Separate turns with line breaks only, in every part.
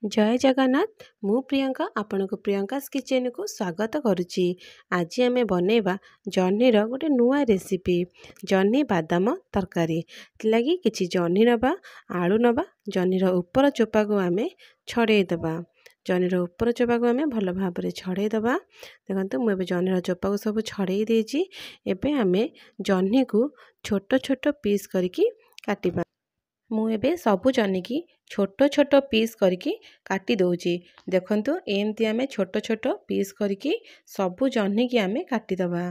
जय जगन्नाथ मु प्रियंका आपण को प्रियंकास किचन को स्वागत करुच्ची। आज आम बनैबा जह्नीर गोटे नुआ रेसिपी जह्नी बादाम तरकारी लगी किछि जह्नी नबा आलू नबा जह्नीर ऊपर चोपा को आम छड़ेदबा। जह्नीर ऊपर चोपा को आम भल भाव में छड़ेदबा। देखो मुझे जह्नीर चोपा को सब छड़े देछि। एबे आम जह्नी को छोट छोट पीस करके काटिबा। मुझे सबू जह्नी की छोट छोट पीस करके काटी दौची। देखंतु एमती आमे छोट छोट पीस करके सबू जह्नी की आमे काटिदबा।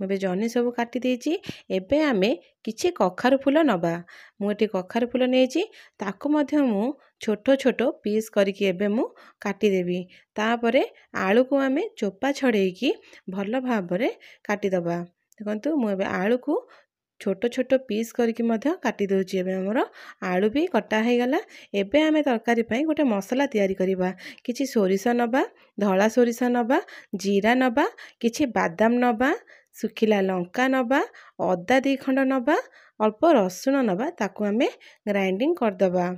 मुझे जह्नी सब काटी देछि। एबे आमे किछि कखारु फूल नबा। मुझे कखारु फूल नेछि ताकु मध्य मु छोट छोट पीस करके एबे मु काटी देबी। तापरे आलू को आमे चोपा छड़ेकी भल भाव में काटिदबा। देखंतु मु एबे आलू को छोट छोट पीस करके मध्य काटी दउची। एबे हमर आलू भी कटा हो गला। एबे आमे तरकारी पई गोटे मसला तैयारी करिबा। किछि सोरिष नबा, धला सोरिष नबा, जीरा नबा, किछि बादाम नबा, सुखिला लंका नबा, अदा 2 खंड नबा, अल्प रसुण नबा ताकू आमे ग्राइंडिंग कर दबा।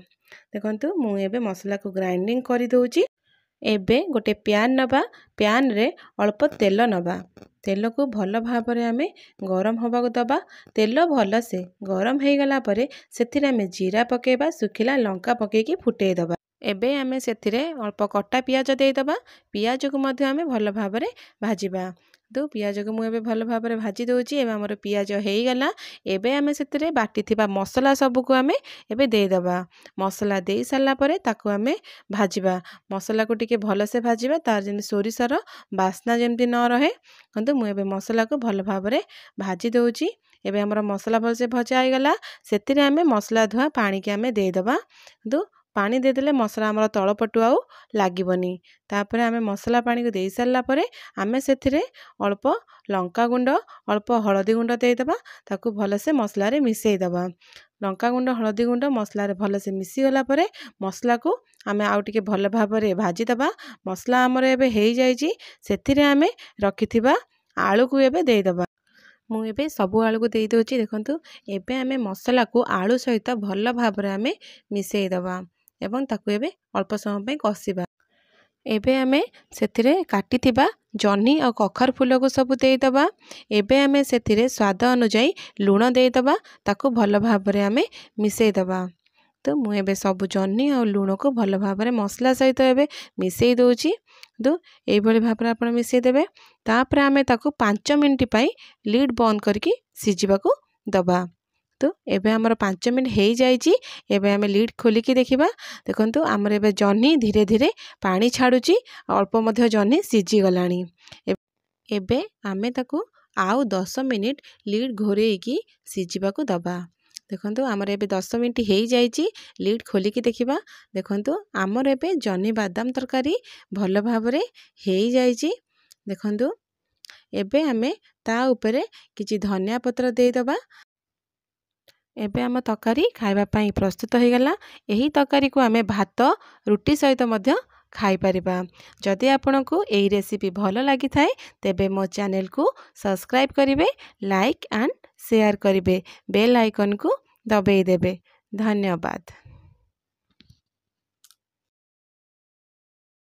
देखंतु मु एबे मसला को ग्राइंडिंग करि दउची। एबे गोटे प्यान नबा। प्यान रे अल्प तेल नबा। तेल को भल भाव में आमे गरम होबा को दबा। तेल भल से गरम हो गला परे सेथिरे आमे जीरा पकेबा, सुखिला लंका पकेकी फुटे दबा। एबे आमे सेथिरे अल्प कटा पियाज दे दबा। पियाज को मध्य आमे भल भाव में भाजिबा। तो पियाज को मुझे भल भाव में भाजी दउची। एबे हमर पियाज हो गला। एबे आमे सेथिरे बाटी थिबा मसला सब को आमे एबे दे दबा। मसला दे सारला परे ताकू आमे भाजिबा। मसला को टिके भल से भाजिबा तार जेन सोरिषर बास्ना जेमती न रहे। कंतु मु एबे मसला को भल भाव में भाजी दउची। एबे हमर मसला भल से भजा हो गला। सेथिरे आमे मसला धुआ पानी के आमे दे दबा। तो पानी दे देले मसला हमर तळ पटु आउ लागिबनी। तापरे आमे मसला पानी को दे सारला परे आमे सेथिरे अल्प लंका गुंड, अल्प हळदी गुंड दे दबा। ताकू भल से मसला रे मिसई दबा। लंका गुंड, हळदी गुंड मसला रे भल से मिसी गला परे मसला को आमे आउ टिके भल भाव में भाजी दबा। मसला हमर एबे हेई जाईची। सेथिरे आमे रखिथिबा आलू को एबे दे दबा। मु एबे सबु आलू को दे दउची। देखंतु एबे आमे मसला को आलू सहित भल भाव में आमे मिसई दबा एवं ताकू एबे अल्प समय पे कसिबा। एबे आमे सेथिरे काटिथिबा जह्नी और कखार फूल को सब दे दबा। एबे आमे सेथिरे स्वाद अनुसार लूण दे दबा। ताकू भल भाव में आमे मिसई दबा। तो मु एबे सब जह्नी और लूण को भल भाव में मसला सहित एबे मिसई दउची। तो एई भली भाव में आपण मिसई देबे। तापर आमे ताकू 5 मिनिट पई लीड बंद करके सिजिबा को दबा। तो एबे हमर 5 मिनिट हेई जाईची। एबे आमे लीड खोलिकी देखिबा। देखंतु हमर एबे जह्नी धीरे धीरे पानी छाडुची। अल्प मध्य जह्नी सिजी गलानी। एबे आमे ताकू आउ 10 मिनिट लीड घोरेईकी सिजिबा को दबा। देखंतु हमर एबे 10 मिनिट हेई जाईची। लीड खोलिकी देखिबा। देखंतु हमर एबे जह्नी बादाम तरकारी भल भाव में हेई जाईची। देखंतु एबे आमे ता ऊपरे किछि धनिया पत्र दे दबा। एबे आम तरकारी खाइबा पई प्रस्तुत हो गला। एही तरकारी को आमे भात रुटी सहित मध्य खाई परिबा। जदि आपनको एही रेसिपी भल लागि थाए तेबे मो चैनल को सब्सक्राइब करिवे, लाइक एंड शेयर करिवे, बेल आइकन को दबाई देबे। धन्यवाद।